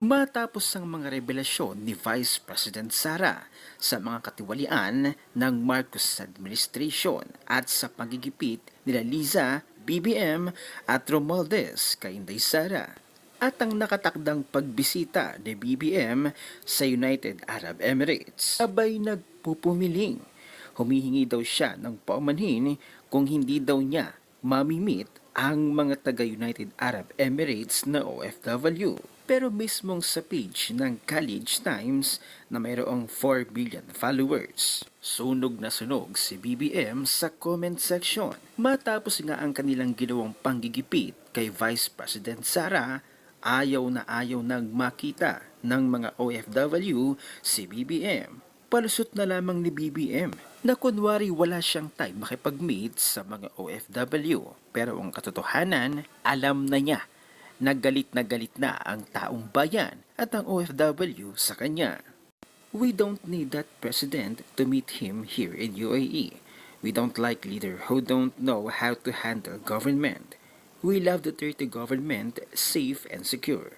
Matapos ang mga revelasyon ni Vice President Sara sa mga katiwalian ng Marcos administration at sa pagigipit nila Liza, BBM at Romualdez kay Inday Sara at ang nakatakdang pagbisita ni BBM sa United Arab Emirates, sabay nagpupumiling. Humihingi daw siya ng paumanhin kung hindi daw niya mamimit ang mga taga-United Arab Emirates na OFW. Pero mismong sa page ng College Times na mayroong 4 billion followers, sunog na sunog si BBM sa comment section. Matapos nga ang kanilang ginawang panggigipit kay Vice President Sara, ayaw nang makita ng mga OFW si BBM. Palusot na lamang ni BBM na kunwari wala siyang time makipag-meet sa mga OFW. Pero ang katotohanan, alam na niya na galit na ang taong bayan at ang OFW sa kanya. We don't need that president to meet him here in UAE. We don't like leader who don't know how to handle government. We love the Duterte government safe and secure.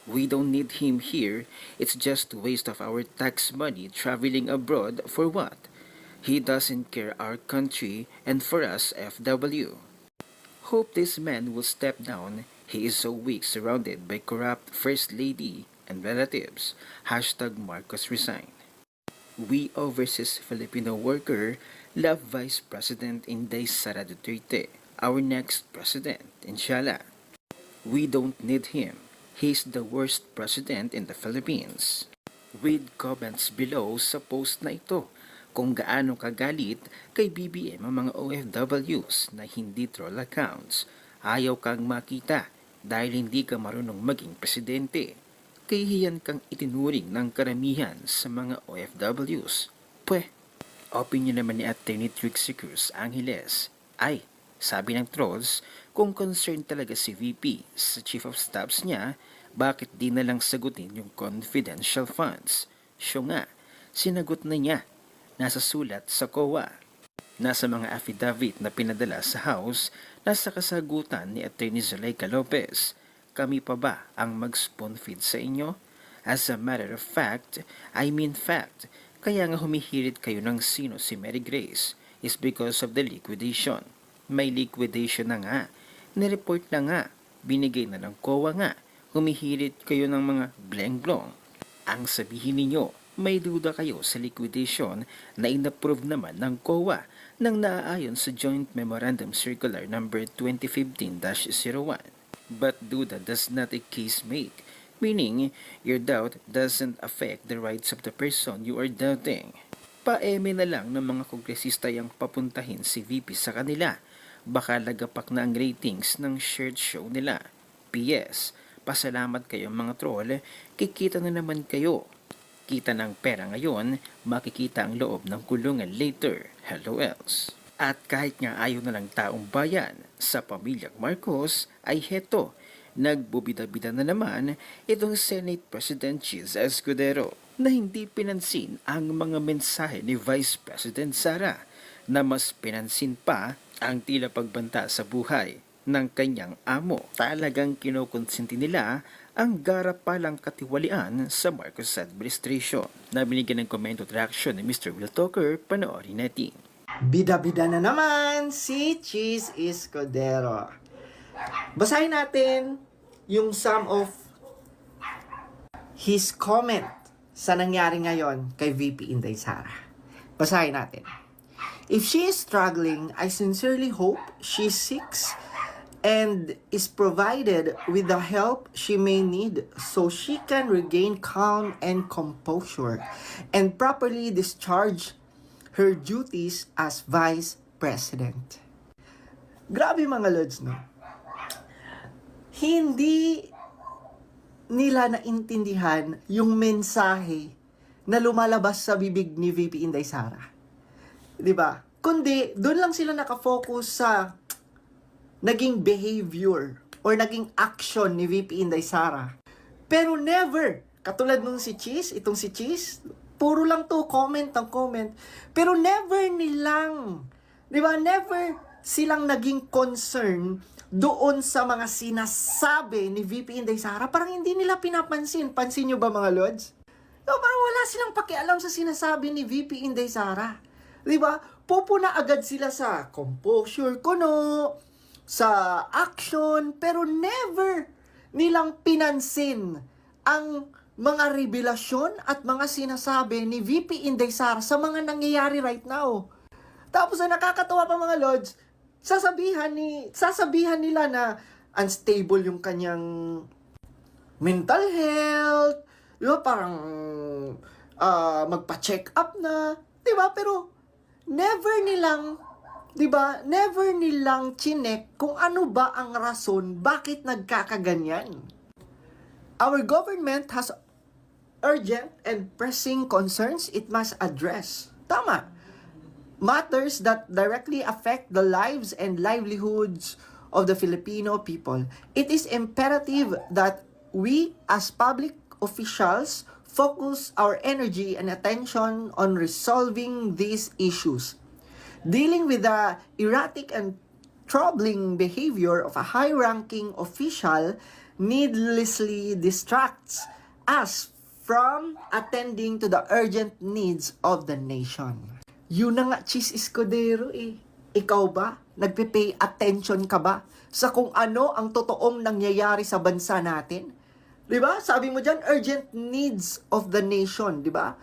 We don't need him here. It's just a waste of our tax money traveling abroad for what? He doesn't care our country and for us FW. Hope this man will step down. He is so weak, surrounded by corrupt First Lady and relatives. Hashtag Marcos resign. We overseas Filipino worker love Vice President Inday Sara Duterte, our next president, inshallah. We don't need him. He's the worst president in the Philippines. Read comments below sa post na ito kung gaano kagalit kay BBM ang mga OFWs na hindi troll accounts. Ayaw kang makita dahil hindi ka marunong maging presidente. Kahihiyan kang itinuring ng karamihan sa mga OFWs. Opinion naman ni Atty. Trixie Cruz Angeles ay, sabi ng trolls, kung concerned talaga si VP sa Chief of Staffs niya, bakit di na lang sagutin yung confidential funds? Siya nga, sinagot na niya. Nasa sulat sa COA. Nasa mga affidavit na pinadala sa House, nasa kasagutan ni Atty. Zuleika Lopez. Kami pa ba ang mag-spoon feed sa inyo? As a matter of fact, I mean fact, kaya nga humihirit kayo ng sino si Mary Grace is because of the liquidation. May liquidation na nga, nireport na nga, binigay na ng COA nga, humihirit kayo ng mga bleng-blong. Ang sabihin ninyo, may duda kayo sa liquidation na inapprove naman ng COA nang naaayon sa Joint Memorandum Circular No. 2015-01. But duda does not a case make, meaning your doubt doesn't affect the rights of the person you are doubting. Pa-eme na lang ng mga kongresista yung papuntahin si VP sa kanila. Baka lagapak na ang ratings ng shared show nila. PS, pasalamat kayo mga troll, kikita na naman kayo. Kita ng pera ngayon, makikita ang loob ng kulungan later. Hello else. At kahit nga ayaw na lang taong bayan sa pamilyang Marcos, ay heto, nagbubida-bida na naman itong Senate President Cheese Escudero na hindi pinansin ang mga mensahe ni Vice President Sara na mas pinansin pa ang tila pagbanta sa buhay ng kanyang amo. Talagang kinokonsenti nila ang garapalang katiwalian sa Marcos administration. Nabinigyan ng komento at reaction ni Mr. Will Talker, panoorin natin. Bida-bida na naman si Cheese Escudero. Basahin natin yung sum of his comment sa nangyari ngayon kay VP Inday Sara. Basahin natin. If she is struggling, I sincerely hope she seeks and is provided with the help she may need so she can regain calm and composure and properly discharge her duties as Vice President. Grabe mga lods, no? Hindi nila naintindihan yung mensahe na lumalabas sa bibig ni VP Inday Sara. 'Di ba? Kundi doon lang sila nakafocus sa naging behavior or naging action ni VP Inday Sara. Pero never, katulad nung si Cheese, itong si Cheese, puro lang to comment ang comment. Pero never nilang, di ba, never silang naging concern doon sa mga sinasabi ni VP Inday Sara, parang hindi nila pinapansin. Pansin nyo ba mga Lods? No, parang wala silang pakialam sa sinasabi ni VP Inday Sara. Di ba? Pupuna agad sila sa composure kuno, sa action, pero never nilang pinansin ang mga revelasyon at mga sinasabi ni VP Inday Sara sa mga nangyayari right now. Tapos na nakakatawa pa mga Lods, sasabihan nila na unstable yung kanyang mental health, di ba? Parang magpa-check up na, di ba? Pero never nilang chinek kung ano ba ang rason bakit nagkakaganyan. Our government has urgent and pressing concerns it must address. Tama. Matters that directly affect the lives and livelihoods of the Filipino people. It is imperative that we as public officials focus our energy and attention on resolving these issues. Dealing with the erratic and troubling behavior of a high-ranking official needlessly distracts us from attending to the urgent needs of the nation. Yun na nga, Cheese Escudero eh. Ikaw ba? Nagpe-pay attention ka ba sa kung ano ang totoong nangyayari sa bansa natin? Di ba? Sabi mo dyan, urgent needs of the nation, di ba?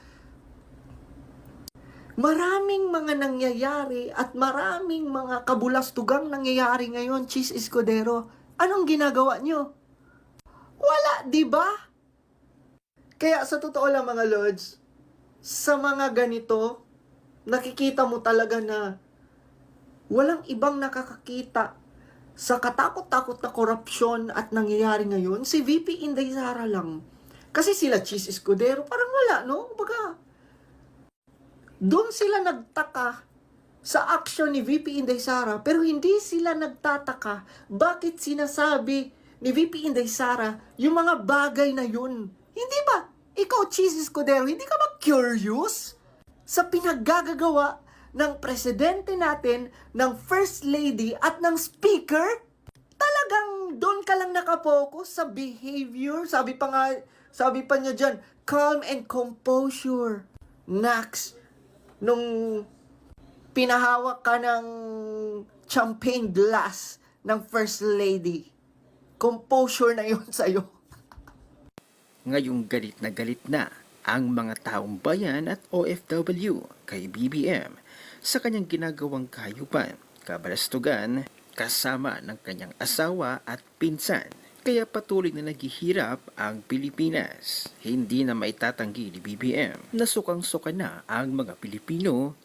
Maraming mga nangyayari at maraming mga kabulastugang nangyayari ngayon, Cheese Escudero. Anong ginagawa nyo? Wala, di ba? Kaya sa totoo lang mga Lods, sa mga ganito, nakikita mo talaga na walang ibang nakakakita sa katakot-takot na korupsyon at nangyayari ngayon, si VP Inday Sara lang. Kasi sila Cheese Escudero, parang wala, no? Baga, doon sila nagtaka sa action ni VP Inday Sara, pero hindi sila nagtataka bakit sinasabi ni VP Inday Sara yung mga bagay na yun. Hindi ba? Ikaw, Cheese Escudero, hindi ka ba curious sa pinaggagawa ng presidente natin, ng first lady at ng speaker? Talagang doon ka lang nakapokus sa behavior. Sabi pa niya dyan, calm and composure. Next, nung pinahawak ka ng champagne glass ng first lady, composure na yun sa'yo. Ngayong galit na ang mga taong bayan at OFW kay BBM sa kanyang ginagawang kahayupan, kabalastugan, kasama ng kanyang asawa at pinsan. Kaya patuloy na naghihirap ang Pilipinas. Hindi na maitatanggi ni BBM na sukang-suka na ang mga Pilipino